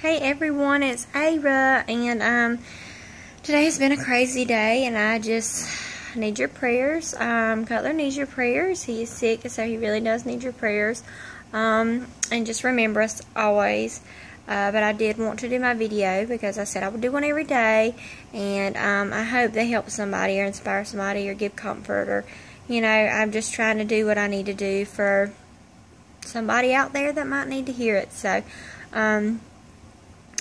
Hey everyone, it's Ava, and today has been a crazy day, and I just need your prayers. Cutler needs your prayers. He is sick, so he really does need your prayers. And just remember us always. But I did want to do my video because I said I would do one every day, and I hope they help somebody or inspire somebody or give comfort, or I'm just trying to do what I need to do for somebody out there that might need to hear it. So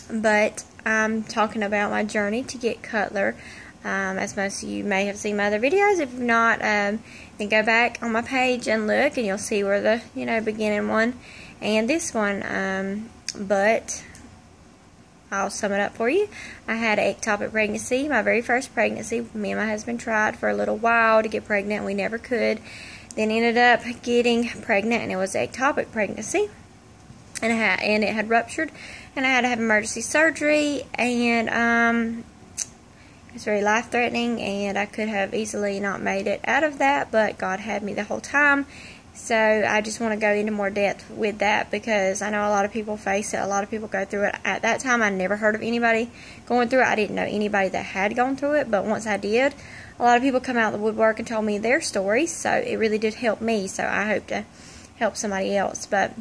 but I'm talking about my journey to get Cutler. As most of you may have seen my other videos. If not, then go back on my page and look, and you'll see where the beginning one and this one. But I'll sum it up for you. I had an ectopic pregnancy, my very first pregnancy. Me and my husband tried for a little while to get pregnant, and we never could. Then ended up getting pregnant, and it was an ectopic pregnancy. And it had ruptured, and I had to have emergency surgery, and it was very life-threatening, and I could have easily not made it out of that, but God had me the whole time. So I just want to go into more depth with that, because I know a lot of people face it, a lot of people go through it. At that time, I never heard of anybody going through it. I didn't know anybody that had gone through it, but once I did, a lot of people come out of the woodwork and told me their stories, so it really did help me, so I hope to help somebody else. But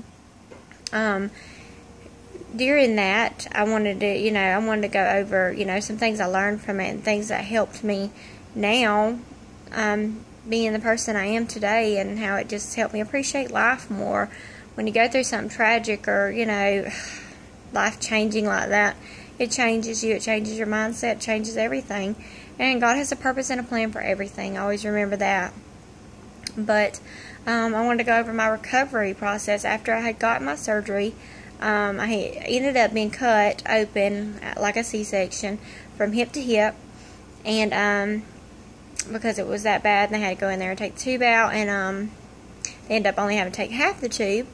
during that, I wanted to go over, some things I learned from it and things that helped me now, being the person I am today, and how it just helped me appreciate life more. When you go through something tragic or, life changing like that, it changes you, it changes your mindset, it changes everything. And God has a purpose and a plan for everything. Always remember that. But I wanted to go over my recovery process after I had gotten my surgery. I ended up being cut open like a C-section from hip to hip, and because it was that bad, and they had to go in there and take the tube out, and they ended up only having to take half the tube,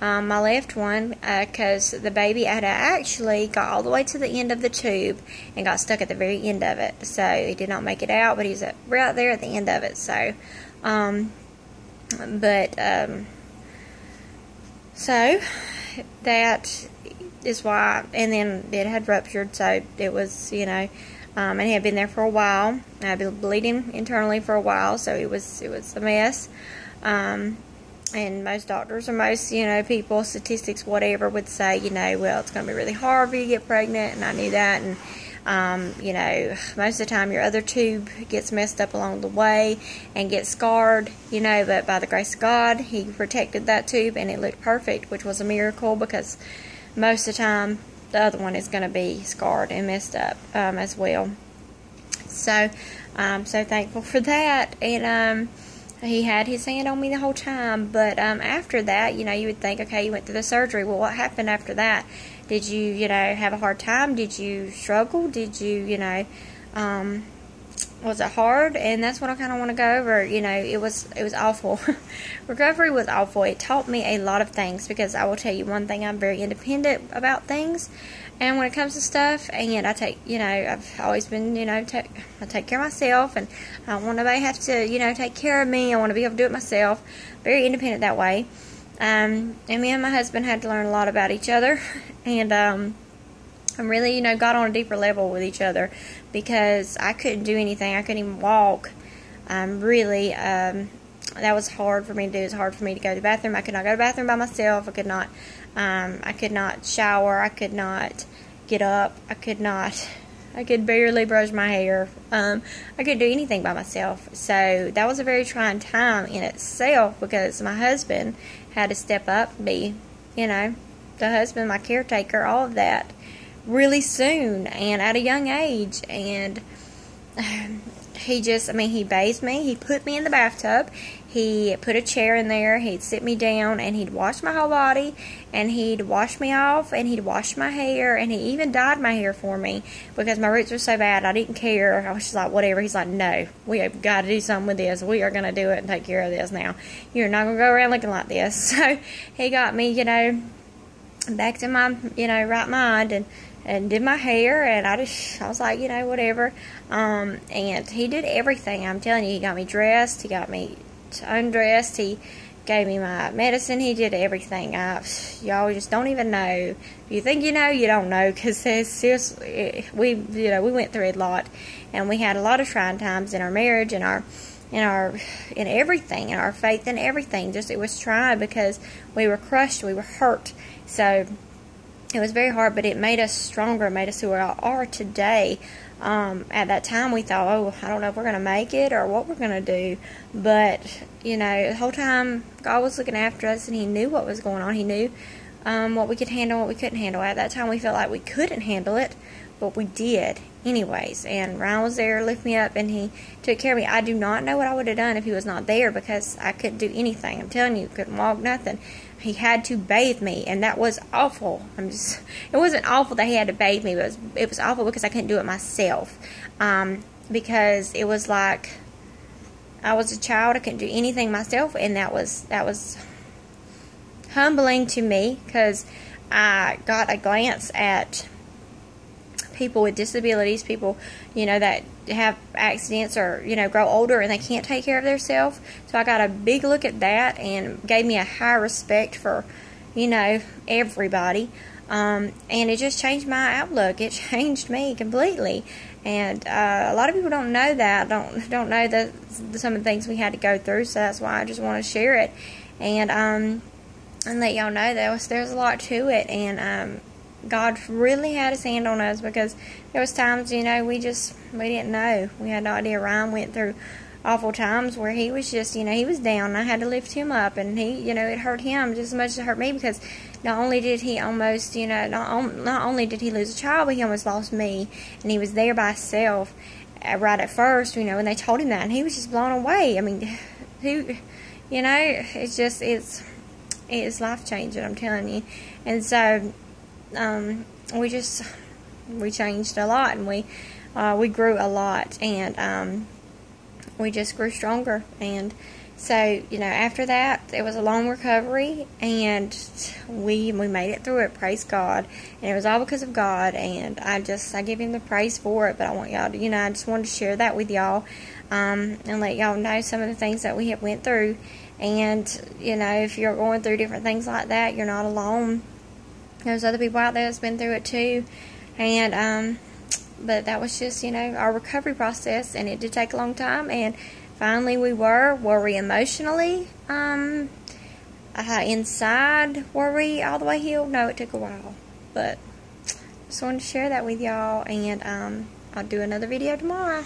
my left one, because the baby had actually got all the way to the end of the tube and got stuck at the very end of it. So he did not make it out, but he's right there at the end of it. So so that is why. And then it had ruptured, so it was, and it had been there for a while. I had been bleeding internally for a while, so it was a mess. And most doctors or most, people, statistics, whatever, would say, well, it's going to be really hard for you to get pregnant, and I knew that. And most of the time your other tube gets messed up along the way and gets scarred, but by the grace of God, He protected that tube, and it looked perfect, which was a miracle, because most of the time the other one is going to be scarred and messed up as well. So I'm so thankful for that. And He had His hand on me the whole time. But after that, you would think, okay, you went through the surgery. Well, what happened after that? Did you, have a hard time? Did you struggle? Did you, was it hard? And that's what I kind of want to go over. It was awful. Recovery was awful. It taught me a lot of things, because I will tell you one thing, I'm very independent about things. And when it comes to stuff, and I take, I've always been, I take care of myself, and I don't want nobody to have to, take care of me. I want to be able to do it myself. Very independent that way. And me and my husband had to learn a lot about each other, and I'm really, got on a deeper level with each other, because I couldn't do anything. I couldn't even walk. Really, that was hard for me to do. It was hard for me to go to the bathroom. I could not go to the bathroom by myself. I could not shower. I could not get up. I could barely brush my hair. I couldn't do anything by myself. So that was a very trying time in itself, because my husband had to step up and be, the husband, my caretaker, all of that, really soon and at a young age. And he just, he bathed me. He put me in the bathtub. He put a chair in there. He'd sit me down, and he'd wash my whole body, and he'd wash me off, and he'd wash my hair, and he even dyed my hair for me, because my roots were so bad. I didn't care. I was just like, whatever. He's like, no, we have got to do something with this. We are going to do it and take care of this now. You're not going to go around looking like this. So he got me, back to my, right mind, and did my hair, and I was like, whatever. And he did everything. I'm telling you, he got me dressed. He got me undressed. He gave me my medicine. He did everything. Y'all just don't even know. If you think you know, you don't know, because we went through a lot, and we had a lot of trying times in our marriage, and in everything, in our faith, and everything. Just, it was trying because we were crushed, we were hurt. So it was very hard, but it made us stronger, it made us who we are today. At that time, we thought, oh, I don't know if we're going to make it or what we're going to do. But, the whole time, God was looking after us, and He knew what was going on. He knew what we could handle, what we couldn't handle. At that time, we felt like we couldn't handle it, but we did anyways. And Ryan was there, lifted me up, and he took care of me. I do not know what I would have done if he was not there, because I couldn't do anything. I'm telling you, couldn't walk, nothing. He had to bathe me, and that was awful. It wasn't awful that he had to bathe me, but it was awful because I couldn't do it myself. Because it was like I was a child, I couldn't do anything myself, and that was humbling to me, because I got a glance at people with disabilities, people, that have accidents or, grow older and they can't take care of themselves. So I got a big look at that, and gave me a high respect for, everybody. And it just changed my outlook. It changed me completely. And a lot of people don't know that, don't know some of the things we had to go through. So that's why I just want to share it, and let y'all know that there's a lot to it. And God really had His hand on us, because there was times, we didn't know. We had no idea. Ryan went through awful times where he was just, he was down, and I had to lift him up, and he, it hurt him just as much as it hurt me, because not only did he almost, not only did he lose a child, but he almost lost me, and he was there by himself right at first, and they told him that, and he was just blown away. I mean, it's life-changing, I'm telling you. And so, we changed a lot, and we grew a lot, and we just grew stronger. And so, after that, it was a long recovery, and we made it through it. Praise God. And it was all because of God, and I give Him the praise for it. But I want y'all to, I just wanted to share that with y'all, and let y'all know some of the things that we have went through. And if you're going through different things like that, you're not alone. There's other people out there that's been through it too. And but that was just, our recovery process, and it did take a long time, and finally were we emotionally inside, were we all the way healed? No, it took a while, but just wanted to share that with y'all, and I'll do another video tomorrow.